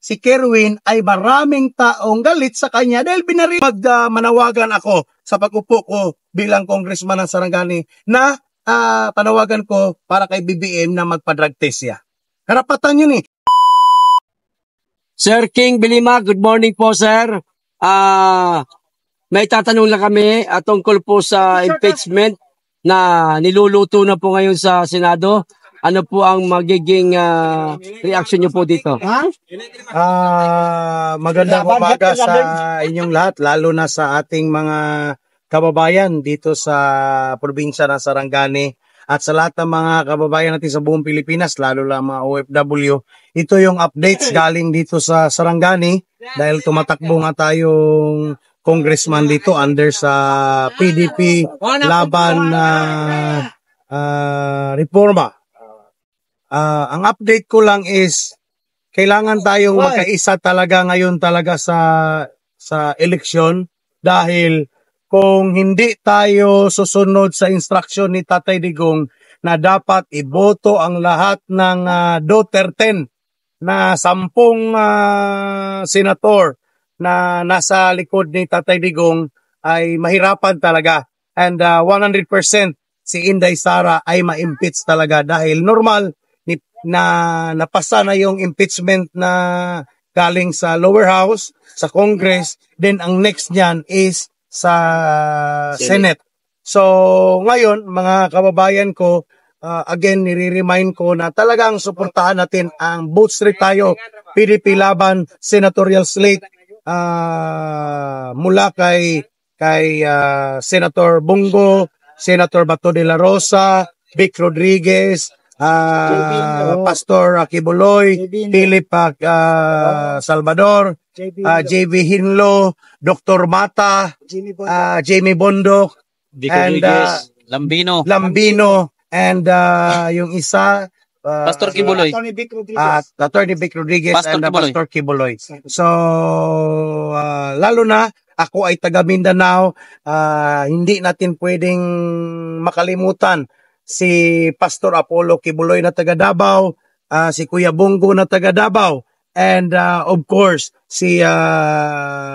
si Kerwin ay maraming taong galit sa kanya dahil manawagan ako sa pag-upo ko bilang congressman ng Sarangani na panawagan ko para kay BBM na magpa-drug test siya. Karapatan yun eh. Sir King Bilima, good morning po sir. May tatanong lang kami tungkol po sa impeachment na niluluto na po ngayon sa Senado. Ano po ang magiging reaction niyo po dito? Magandang umaga sa inyong lahat, lalo na sa ating mga kababayan dito sa probinsya ng Sarangani at sa lahat ng mga kababayan natin sa buong Pilipinas, lalo na mga OFW. Ito yung updates galing dito sa Sarangani dahil tumatakbo nga tayong congressman dito under sa PDP laban reforma. Ang update ko lang is kailangan tayong magkaisa talaga ngayon talaga sa eleksyon dahil kung hindi tayo susunod sa instruction ni Tatay Digong na dapat iboto ang lahat ng Duterte na 10 senator na nasa likod ni Tatay Digong ay mahirapan talaga and 100% si Inday Sara ay ma-impeach talaga dahil normal na napasa na yung impeachment na galing sa lower house, sa Congress, then ang next niyan is sa Senate. So ngayon mga kababayan ko, again nire-remind ko na talagang suportahan natin ang both street tayo, PDP laban senatorial slate mula kay Senator Bongo, Senator Bato de la Rosa, Vic Rodriguez, Pastor Kibuloy, Philip Salvador, JV Hinlo, Dr. Mata, Jamie Bondok, and Lambino, and yung isa, Pastor Kibuloy. Attorney Vic Rodriguez and Pastor Kibuloy. So, lalo na, ako ay taga Mindanao, hindi natin pwedeng makalimutan si Pastor Apollo Kibuloy na taga Davao, si Kuya Bongo na taga Davao, and of course, si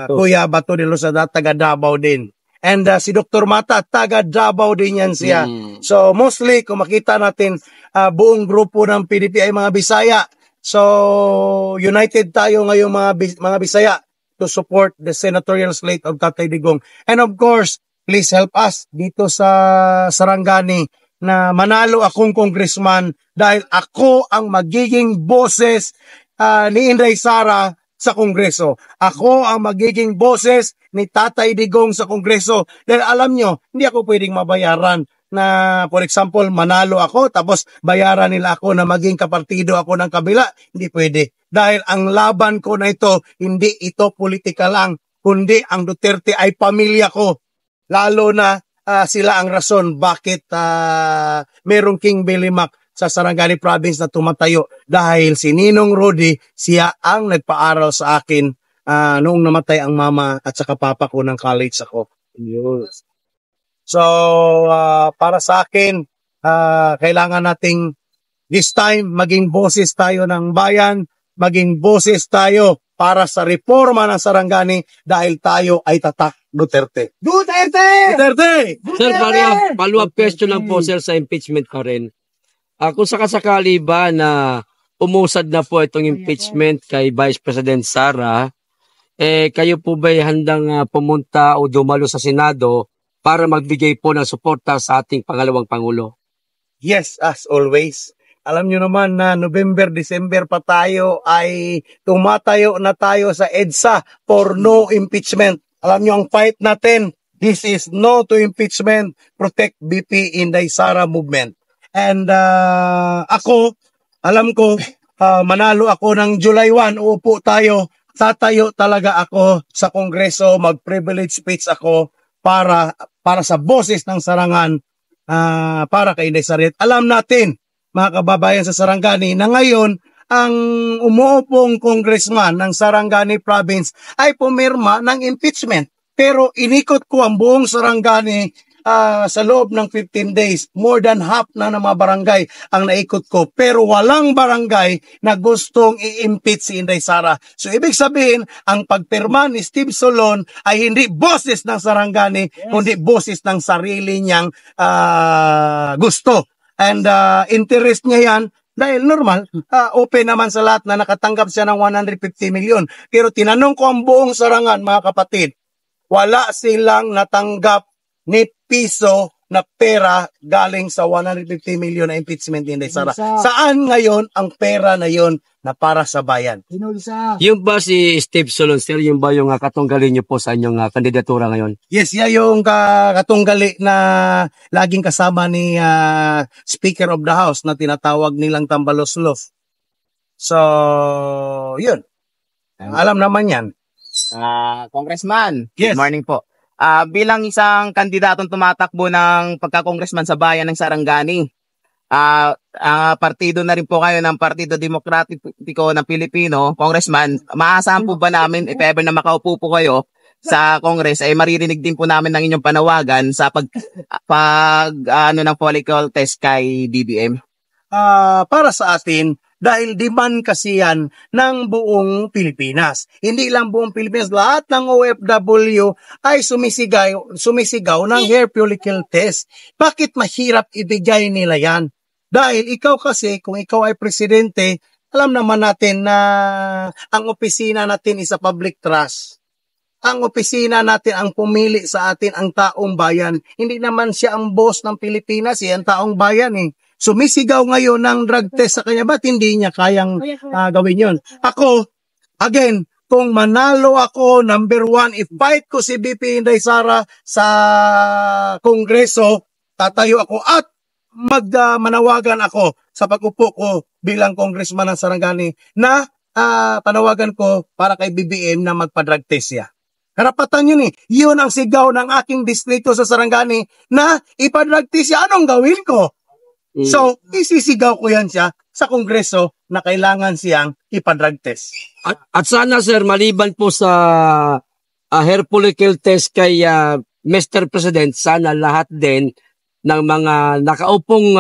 Kuya Bato de Losa na taga Davao din. And si Dr. Mata, taga Davao din yan siya. So mostly, kung makita natin, buong grupo ng PDP ay mga Bisaya. So united tayo ngayong mga Bisaya to support the senatorial slate of Tatay Digong. And of course, please help us dito sa Sarangani na manalo akong congressman dahil ako ang magiging boses ni Inday Sara sa Kongreso. Ako ang magiging boses ni Tatay Digong sa Kongreso. Dahil alam nyo, hindi ako pwedeng mabayaran na, for example, manalo ako tapos bayaran nila ako na maging kapartido ako ng kabila. Hindi pwede. Dahil ang laban ko na ito, hindi ito politika lang, kundi ang Duterte ay pamilya ko. Lalo na sila ang rason bakit merong King Bilimak sa Sarangani Province na tumatayo dahil si Ninong Rudy, siya ang nagpaaral sa akin noong namatay ang mama at saka papa ko ng college ako. So, para sa akin, kailangan nating this time maging boses tayo ng bayan, maging boses tayo para sa reforma ng Sarangani dahil tayo ay tatak Duterte. Duterte! Duterte! Sir, follow-up question lang po sir sa impeachment pa rin. Kung sakasakali ba na umusad na po itong impeachment kay Vice President Sara, kayo po ba'y handang pumunta o dumalo sa Senado para magbigay po ng suporta sa ating pangalawang Pangulo? Yes, as always. Alam nyo naman na November, December pa tayo ay tumatayo na tayo sa EDSA for no impeachment. Alam nyo ang fight natin, this is no to impeachment, protect BP Inday Sara movement. And ako, alam ko, manalo ako ng July 1, uupo tayo, tatayo talaga ako sa Kongreso, mag-privilege speech ako para sa boses ng Sarangan, para kay Inday Sara. Alam natin, mga kababayan sa Sarangani, na ngayon, ang umuupong congressman ng Sarangani Province ay pumirma ng impeachment. Pero inikot ko ang buong Sarangani sa loob ng 15 days, more than half na ng mga barangay ang naikot ko. Pero walang barangay na gustong i-impeach si Inday Sara. So ibig sabihin, ang pagpirma ni Steve Solon ay hindi boses ng Sarangani, kundi boses ng sarili niyang gusto. And interest niya yan dahil normal, open naman sa lahat na nakatanggap siya ng 150 million. Pero tinanong ko ang buong Sarangan, mga kapatid, wala silang natanggap ni piso na pera galing sa 150 million na impeachment ni Inday Sara. Saan ngayon ang pera na yon na para sa bayan? Yung ba si Steve Solon, sir, yung ba yung katunggali niyo po sa inyong kandidatura ngayon? Yes, yan yung katunggali na laging kasama ni Speaker of the House na tinatawag nilang Tambaloslof. So, yun. Alam naman yan. Congressman, Yes. Good morning po. Bilang isang kandidatong tumatakbo ng pagka-congressman sa bayan ng Sarangani, partido na rin po kayo ng Partido Demokratiko ng Pilipino, Congressman, maasahan po ba namin if ever na makaupo po kayo sa Congress ay maririnig din po namin ng inyong panawagan sa ng follicle test kay DBM? Para sa atin, dahil demand kasi yan ng buong Pilipinas. Hindi lang buong Pilipinas, lahat ng OFW ay sumisigaw ng hair follicle test. Bakit mahirap ibigay nila yan? Dahil ikaw kasi, kung ikaw ay presidente, alam naman natin na ang opisina natin is a public trust. Ang opisina natin ang pumili sa atin ang taong bayan. Hindi naman siya ang boss ng Pilipinas, ang taong bayan eh. Sumisigaw ngayon ng drug test sa kanya, ba't hindi niya kayang gawin yun? Ako, again, kung manalo ako, number 1, i-fight ko si BP Inday Sara sa Kongreso, tatayo ako at manawagan ako sa pag-upo ko bilang congressman ng Sarangani na panawagan ko para kay BBM na magpa-drug test siya. Karapatan yun eh. Yun ang sigaw ng aking distrito sa Sarangani na ipa-drug test siya. Anong gawin ko? So, isisigaw ko yan siya sa Kongreso na kailangan siyang ipa-drug test. At sana, sir, maliban po sa hair follicle test kay Mr. President, sana lahat din ng mga nakaupong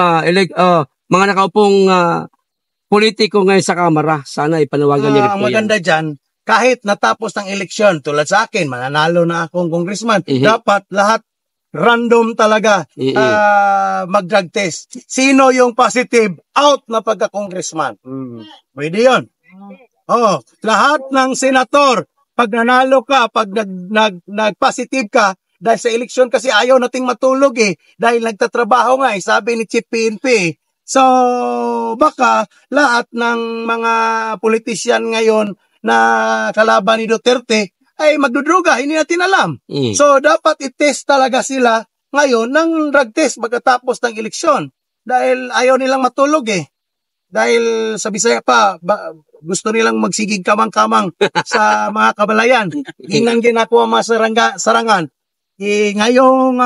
politiko ngayon sa Kamara, sana ipanawagan niyo rin po yan. Maganda dyan, kahit natapos ng eleksyon, tulad sa akin, mananalo na akong congressman, dapat lahat random talaga mag-drug test. Sino yung positive? Out na pagka-congressman. Pwede yun. Lahat ng senator, pag nanalo ka, pag nag-positive ka, dahil sa eleksyon kasi ayaw nating matulog dahil nagtatrabaho nga sabi ni Chief PNP. So, baka lahat ng mga politician ngayon na kalaban ni Duterte ay magdudruga, hindi natin alam. So, dapat i-test talaga sila ngayon ng drug test pagkatapos ng eleksyon. Dahil ayaw nilang matulog Dahil sa Bisaya pa, gusto nilang magsigig kamang-kamang sa mga kabalayan. Inang ginagawa mga sarangan. Ngayong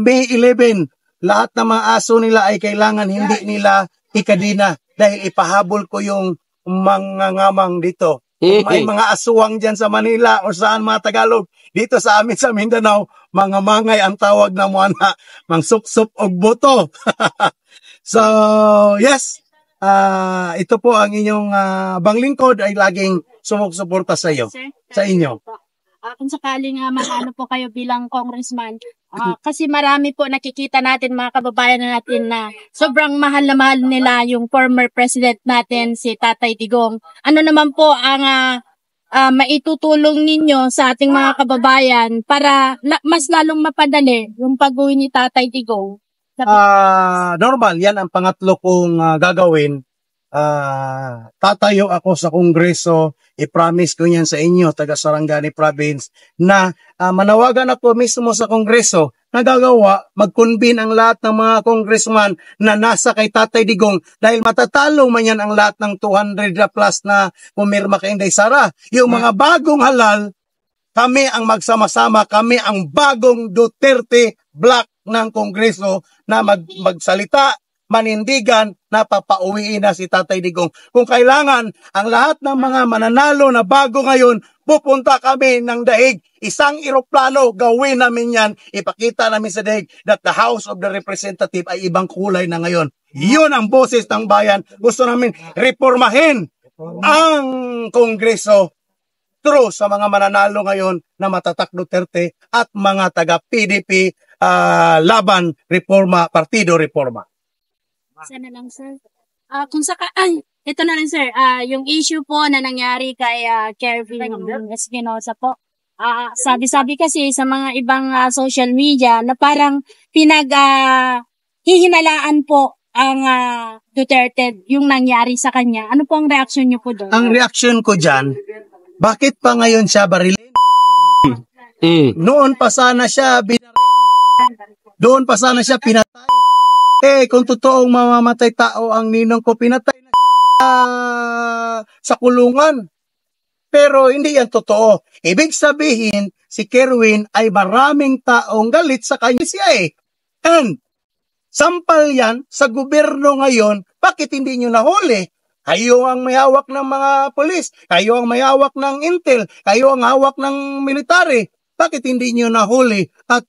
May 11, lahat ng mga aso nila ay kailangan hindi nila ikadina dahil ipahabol ko yung mga ngamang dito. May mga aswang dyan sa Manila o saan mga Tagalog. Dito sa amin sa Mindanao, mga mangay ang tawag na mga mang sup-sup og boto. So, yes, ito po ang inyong banglingkod ay laging sumusuporta sa iyo, sa inyo. Kung sakaling maano po kayo bilang congressman, kasi marami po nakikita natin mga kababayan natin na sobrang mahal na mahal nila yung former president natin, si Tatay Digong. Ano naman po ang maitutulong ninyo sa ating mga kababayan para mas lalong mapadali yung pag-uwi ni Tatay Digong? Normal, yan ang pangatlo kong gagawin. Tatayo ako sa Kongreso, i-promise ko yan sa inyo, taga Sarangani Province, na manawagan ako mismo sa Kongreso na gagawa, mag-convene ang lahat ng mga congressman na nasa kay Tatay Digong dahil matatalo man yan ang lahat ng 200 plus na pumirma kay Inday Sara. Yung mga bagong halal, kami ang magsama-sama, kami ang bagong Duterte Black ng Kongreso na magsalita manindigan na papauwiin na si Tatay Digong. Kung kailangan, ang lahat ng mga mananalo na bago ngayon, pupunta kami ng daig. Isang eroplano, gawin namin yan. Ipakita namin sa daig that the House of the Representative ay ibang kulay na ngayon. Yun ang boses ng bayan. Gusto namin reformahin ang Kongreso through sa mga mananalo ngayon na Matatak Duterte at mga taga-PDP laban reforma, partido reforma. Sana lang, sir. Ito na rin, sir. Yung issue po na nangyari kay Kervin Espinosa po. Sabi-sabi kasi sa mga ibang social media na parang hihinalaan po ang Duterte yung nangyari sa kanya. Ano po ang reaksyon niyo po doon? Ang reaksyon ko dyan, bakit pa ngayon siya barilin? Noon pa sana siya doon pa sana siya pinatay. Kung totoong mamamatay tao ang ninong ko, pinatay na siya sa kulungan. Pero hindi yan totoo. Ibig sabihin, si Kerwin ay maraming taong galit sa kanya siya And sampal yan sa gobyerno ngayon, bakit hindi nyo nahuli? Kayo ang may hawak ng mga polis, kayo ang may hawak ng intel, kayo ang hawak ng military. Bakit hindi nyo nahuli at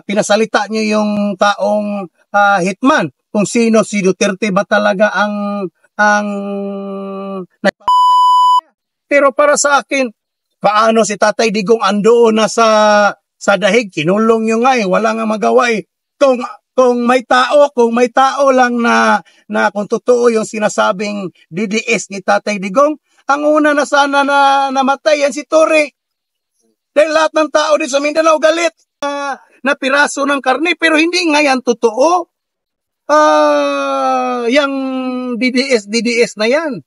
pinasalita nyo yung taong hitman? Kung sino, si Duterte ba talaga ang nagpapatay sa kanya? Pero para sa akin, paano si Tatay Digong andoon na sa dahig? Kinulong nyo nga wala nga magawa Kung may tao lang na kung totoo yung sinasabing DDS ni Tatay Digong, ang una na sana na namatay yan si Torre. Dahil lahat ng tao din sa Mindanao galit na piraso ng karne, pero hindi nga yan totoo. Yung DDS na yan.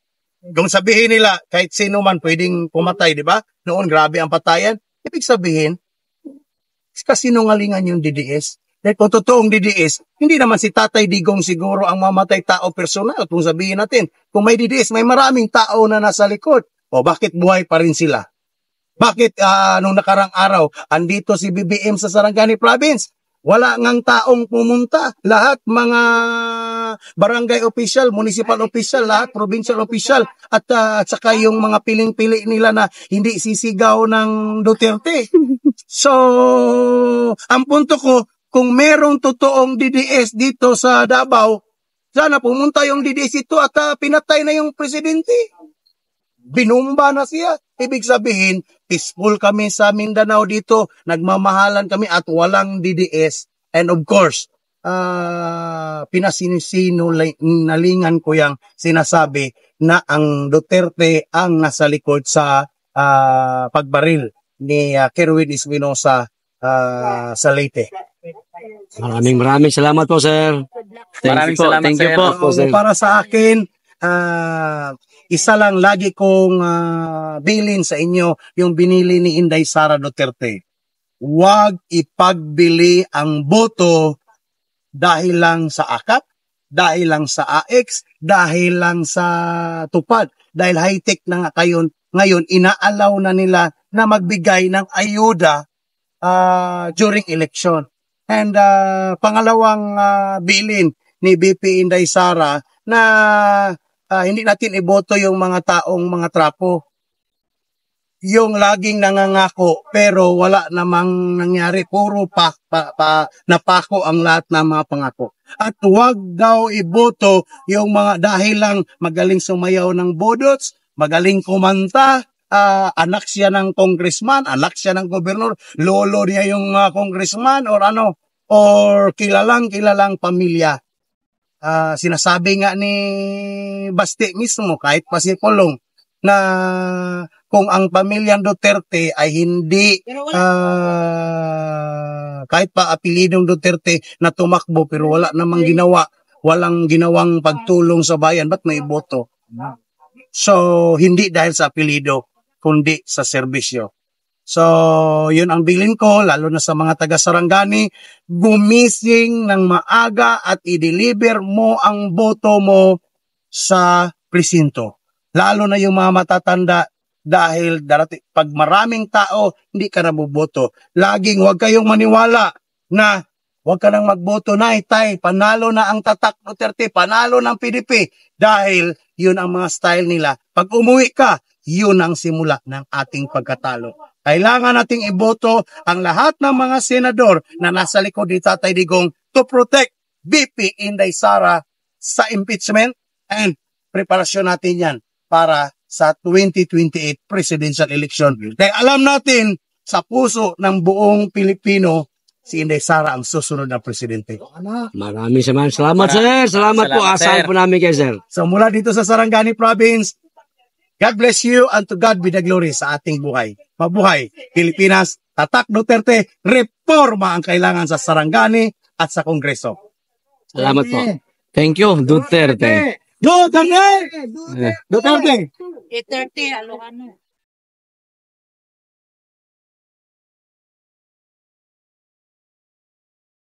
Kung sabihin nila, kahit sino man pwedeng pumatay, di ba? Noon, grabe ang patayan. Ibig sabihin, kasinungalingan yung DDS. Dahil kung totoong DDS, hindi naman si Tatay Digong siguro ang mamatay tao personal. Kung sabihin natin, kung may DDS, may maraming tao na nasa likod. O bakit buhay pa rin sila? Bakit nung nakarang araw, andito si BBM sa Sarangani Province? Wala ngang taong pumunta. Lahat mga barangay official, municipal official, lahat provincial official, at saka yung mga piling-pili nila na hindi sisigaw ng Duterte. So, ang punto ko, kung merong totoong DDS dito sa Davao, sana pumunta yung DDS ito at pinatay na yung presidente. Binumba na siya. Ibig sabihin, peaceful kami sa Mindanao dito, nagmamahalan kami at walang DDS. And of course, pinasinunalingan ko yung sinasabi na ang Duterte ang nasa likod sa pagbaril ni Kerwin Espinosa sa Leyte. Maraming salamat po, sir. Maraming salamat, Thank you sir. po, sir. Para sa akin, isa lang lagi kong bilin sa inyo yung binili ni Inday Sara Duterte. Huwag ipagbili ang boto dahil lang sa AKAP, dahil lang sa AX, dahil lang sa tupad. Dahil high-tech na nga kayo, ngayon inaalaw na nila na magbigay ng ayuda during election. And pangalawang bilin ni BP Inday Sara na hindi natin iboto yung mga taong mga trapo. Yung laging nangangako pero wala namang nangyari, puro napako ang lahat ng mga pangako. At huwag daw iboto yung mga dahil lang magaling sumayaw ng bodots, magaling kumanta, anak siya ng congressman, anak siya ng gobernador, lolo niya yung congressman or kilalang pamilya. Sinasabi nga ni Basti mismo, kahit pa si Pulong, na kung ang pamilyang Duterte ay hindi kahit pa apelidong Duterte na tumakbo pero wala namang ginawa, walang ginawang pagtulong sa bayan, ba't may boto? So, hindi dahil sa apelido, kundi sa serbisyo. So, yun ang bilin ko, lalo na sa mga taga-Sarangani, gumising ng maaga at i-deliver mo ang boto mo sa presinto. Lalo na yung mga matatanda, dahil pag maraming tao, hindi ka nabuboto. Laging huwag kayong maniwala na huwag ka nang magboto na itay, panalo na ang Tatak Duterte, panalo ng PDP dahil yun ang mga style nila. Pag umuwi ka, yun ang simula ng ating pagkatalo. Kailangan nating iboto ang lahat ng mga senador na nasa likod ni Tatay Digong to protect BP Inday Sara sa impeachment and preparasyon natin yan para sa 2028 presidential election. Dahil alam natin sa puso ng buong Pilipino, si Inday Sara ang susunod na presidente. Maraming salamat, sir. Salamat po. Asahan po namin kayo, sir. So mula dito sa Sarangani Province, God bless you and to God be the glory sa ating buhay. Mabuhay, Pilipinas, Tatak Duterte, reforma ang kailangan sa Sarangani at sa Kongreso. Salamat po. Thank you, Duterte. Duterte! Duterte! Duterte, ano.